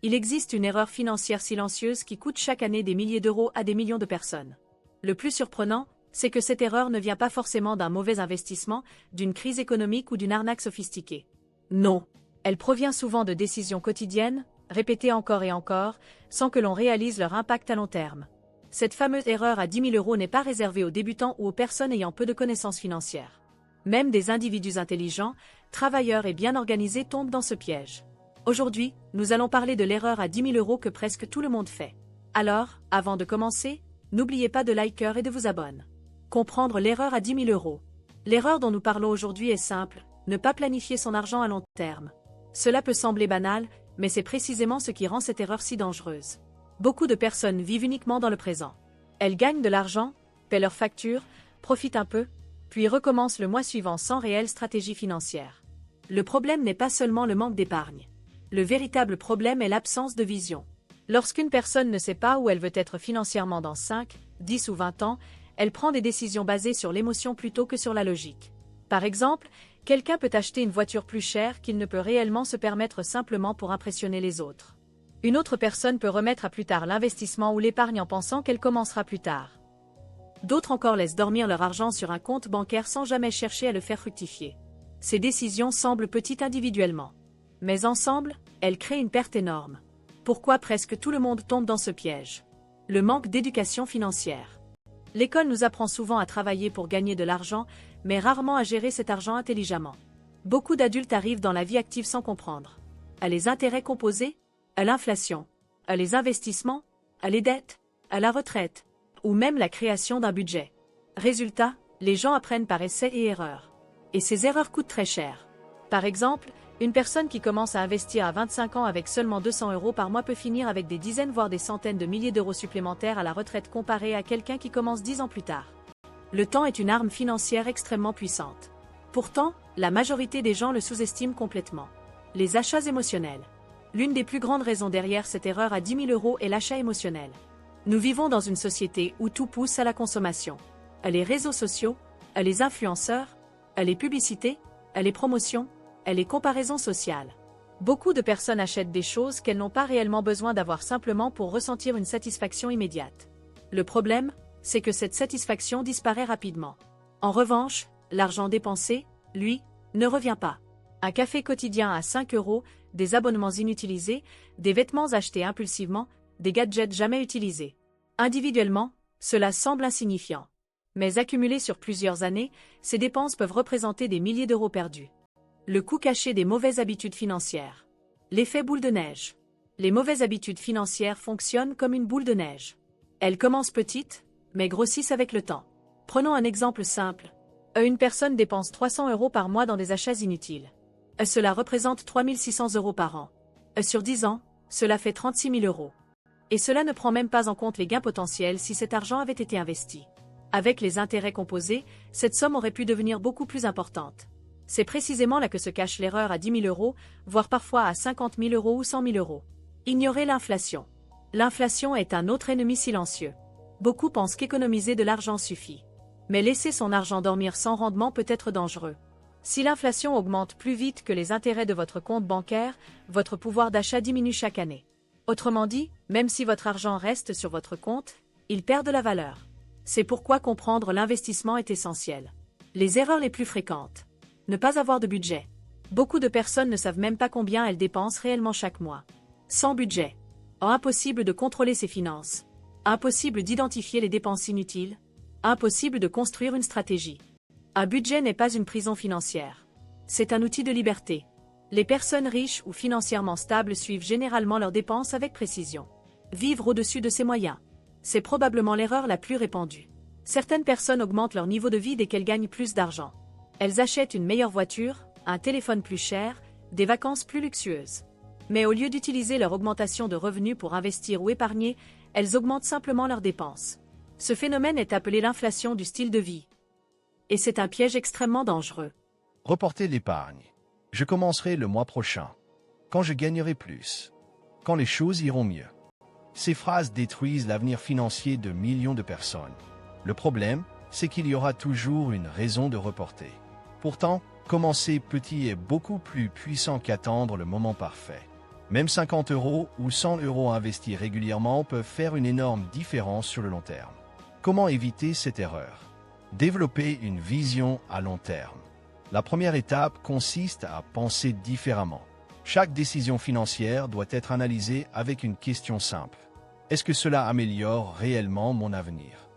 Il existe une erreur financière silencieuse qui coûte chaque année des milliers d'euros à des millions de personnes. Le plus surprenant, c'est que cette erreur ne vient pas forcément d'un mauvais investissement, d'une crise économique ou d'une arnaque sophistiquée. Non. Elle provient souvent de décisions quotidiennes, répétées encore et encore, sans que l'on réalise leur impact à long terme. Cette fameuse erreur à 10 000 euros n'est pas réservée aux débutants ou aux personnes ayant peu de connaissances financières. Même des individus intelligents, travailleurs et bien organisés tombent dans ce piège. Aujourd'hui, nous allons parler de l'erreur à 10 000 euros que presque tout le monde fait. Alors, avant de commencer, n'oubliez pas de liker et de vous abonner. Comprendre l'erreur à 10 000 euros. L'erreur dont nous parlons aujourd'hui est simple, ne pas planifier son argent à long terme. Cela peut sembler banal, mais c'est précisément ce qui rend cette erreur si dangereuse. Beaucoup de personnes vivent uniquement dans le présent. Elles gagnent de l'argent, paient leurs factures, profitent un peu, puis recommencent le mois suivant sans réelle stratégie financière. Le problème n'est pas seulement le manque d'épargne. Le véritable problème est l'absence de vision. Lorsqu'une personne ne sait pas où elle veut être financièrement dans 5, 10 ou 20 ans, elle prend des décisions basées sur l'émotion plutôt que sur la logique. Par exemple, quelqu'un peut acheter une voiture plus chère qu'il ne peut réellement se permettre simplement pour impressionner les autres. Une autre personne peut remettre à plus tard l'investissement ou l'épargne en pensant qu'elle commencera plus tard. D'autres encore laissent dormir leur argent sur un compte bancaire sans jamais chercher à le faire fructifier. Ces décisions semblent petites individuellement. Mais ensemble, elles créent une perte énorme. Pourquoi presque tout le monde tombe dans ce piège? Le manque d'éducation financière. L'école nous apprend souvent à travailler pour gagner de l'argent, mais rarement à gérer cet argent intelligemment. Beaucoup d'adultes arrivent dans la vie active sans comprendre. À les intérêts composés, à l'inflation, à les investissements, à les dettes, à la retraite, ou même la création d'un budget. Résultat, les gens apprennent par essai et erreur. Et ces erreurs coûtent très cher. Par exemple, une personne qui commence à investir à 25 ans avec seulement 200 euros par mois peut finir avec des dizaines voire des centaines de milliers d'euros supplémentaires à la retraite comparé à quelqu'un qui commence 10 ans plus tard. Le temps est une arme financière extrêmement puissante. Pourtant, la majorité des gens le sous-estiment complètement. Les achats émotionnels. L'une des plus grandes raisons derrière cette erreur à 10 000 euros est l'achat émotionnel. Nous vivons dans une société où tout pousse à la consommation. À les réseaux sociaux, à les influenceurs, à les publicités, à les promotions, à les comparaisons sociales. Beaucoup de personnes achètent des choses qu'elles n'ont pas réellement besoin d'avoir simplement pour ressentir une satisfaction immédiate. Le problème, c'est que cette satisfaction disparaît rapidement. En revanche, l'argent dépensé, lui, ne revient pas. Un café quotidien à 5 euros, des abonnements inutilisés, des vêtements achetés impulsivement, des gadgets jamais utilisés. Individuellement, cela semble insignifiant. Mais accumulés sur plusieurs années, ces dépenses peuvent représenter des milliers d'euros perdus. Le coût caché des mauvaises habitudes financières. L'effet boule de neige. Les mauvaises habitudes financières fonctionnent comme une boule de neige. Elles commencent petites, mais grossissent avec le temps. Prenons un exemple simple. Une personne dépense 300 euros par mois dans des achats inutiles. Cela représente 3 600 euros par an. Sur 10 ans, cela fait 36 000 euros. Et cela ne prend même pas en compte les gains potentiels si cet argent avait été investi. Avec les intérêts composés, cette somme aurait pu devenir beaucoup plus importante. C'est précisément là que se cache l'erreur à 10 000 euros, voire parfois à 50 000 euros ou 100 000 euros. Ignorer l'inflation. L'inflation est un autre ennemi silencieux. Beaucoup pensent qu'économiser de l'argent suffit. Mais laisser son argent dormir sans rendement peut être dangereux. Si l'inflation augmente plus vite que les intérêts de votre compte bancaire, votre pouvoir d'achat diminue chaque année. Autrement dit, même si votre argent reste sur votre compte, il perd de la valeur. C'est pourquoi comprendre l'investissement est essentiel. Les erreurs les plus fréquentes. Ne pas avoir de budget. Beaucoup de personnes ne savent même pas combien elles dépensent réellement chaque mois. Sans budget. Impossible de contrôler ses finances. Impossible d'identifier les dépenses inutiles. Impossible de construire une stratégie. Un budget n'est pas une prison financière. C'est un outil de liberté. Les personnes riches ou financièrement stables suivent généralement leurs dépenses avec précision. Vivre au-dessus de ses moyens. C'est probablement l'erreur la plus répandue. Certaines personnes augmentent leur niveau de vie dès qu'elles gagnent plus d'argent. Elles achètent une meilleure voiture, un téléphone plus cher, des vacances plus luxueuses. Mais au lieu d'utiliser leur augmentation de revenus pour investir ou épargner, elles augmentent simplement leurs dépenses. Ce phénomène est appelé l'inflation du style de vie. Et c'est un piège extrêmement dangereux. Reporter l'épargne. Je commencerai le mois prochain. Quand je gagnerai plus. Quand les choses iront mieux. Ces phrases détruisent l'avenir financier de millions de personnes. Le problème, c'est qu'il y aura toujours une raison de reporter. Pourtant, commencer petit est beaucoup plus puissant qu'attendre le moment parfait. Même 50 € ou 100 € investis régulièrement peuvent faire une énorme différence sur le long terme. Comment éviter cette erreur? Développer une vision à long terme. La première étape consiste à penser différemment. Chaque décision financière doit être analysée avec une question simple. Est-ce que cela améliore réellement mon avenir?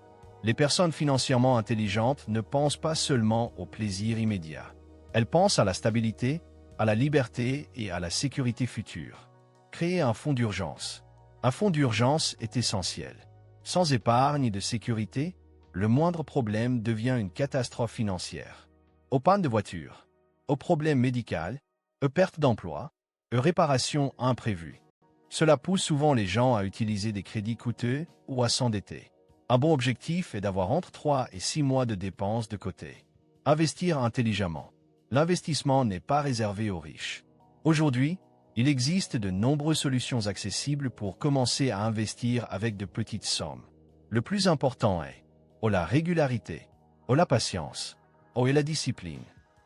Les personnes financièrement intelligentes ne pensent pas seulement au plaisir immédiat. Elles pensent à la stabilité, à la liberté et à la sécurité future. Créer un fonds d'urgence. Un fonds d'urgence est essentiel. Sans épargne et de sécurité, le moindre problème devient une catastrophe financière. Aux pannes de voiture, aux problèmes médicaux, aux pertes d'emploi, aux réparations imprévues. Cela pousse souvent les gens à utiliser des crédits coûteux ou à s'endetter. Un bon objectif est d'avoir entre 3 et 6 mois de dépenses de côté. Investir intelligemment. L'investissement n'est pas réservé aux riches. Aujourd'hui, il existe de nombreuses solutions accessibles pour commencer à investir avec de petites sommes. Le plus important est la régularité, la patience, et la discipline.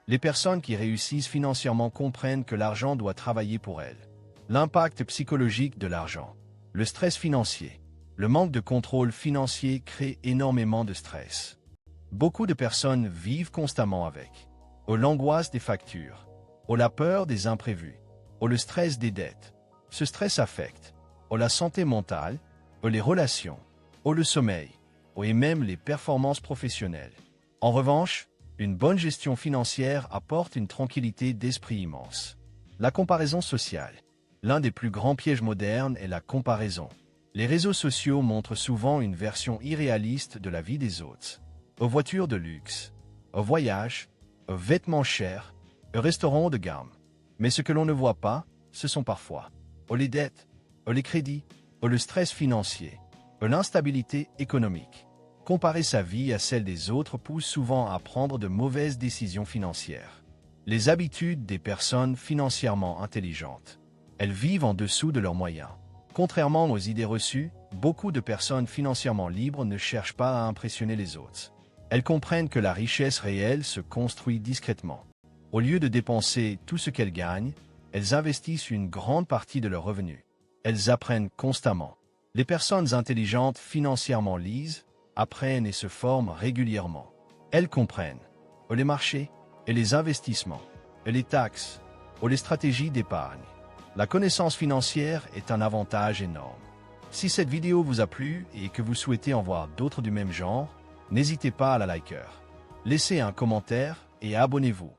Les personnes qui réussissent financièrement comprennent que l'argent doit travailler pour elles. L'impact psychologique de l'argent. Le stress financier. Le manque de contrôle financier crée énormément de stress. Beaucoup de personnes vivent constamment avec l'angoisse des factures, la peur des imprévus, le stress des dettes. Ce stress affecte la santé mentale, les relations, le sommeil, et même les performances professionnelles. En revanche, une bonne gestion financière apporte une tranquillité d'esprit immense. La comparaison sociale. L'un des plus grands pièges modernes est la comparaison. Les réseaux sociaux montrent souvent une version irréaliste de la vie des autres. Aux voitures de luxe, aux voyages, aux vêtements chers, aux restaurants de gamme. Mais ce que l'on ne voit pas, ce sont parfois les dettes, les crédits, le stress financier, l'instabilité économique. Comparer sa vie à celle des autres pousse souvent à prendre de mauvaises décisions financières. Les habitudes des personnes financièrement intelligentes. Elles vivent en dessous de leurs moyens. Contrairement aux idées reçues, beaucoup de personnes financièrement libres ne cherchent pas à impressionner les autres. Elles comprennent que la richesse réelle se construit discrètement. Au lieu de dépenser tout ce qu'elles gagnent, elles investissent une grande partie de leurs revenus. Elles apprennent constamment. Les personnes intelligentes financièrement lisent, apprennent et se forment régulièrement. Elles comprennent les marchés et les investissements, et les taxes, ou les stratégies d'épargne. La connaissance financière est un avantage énorme. Si cette vidéo vous a plu et que vous souhaitez en voir d'autres du même genre, n'hésitez pas à la liker. Laissez un commentaire et abonnez-vous.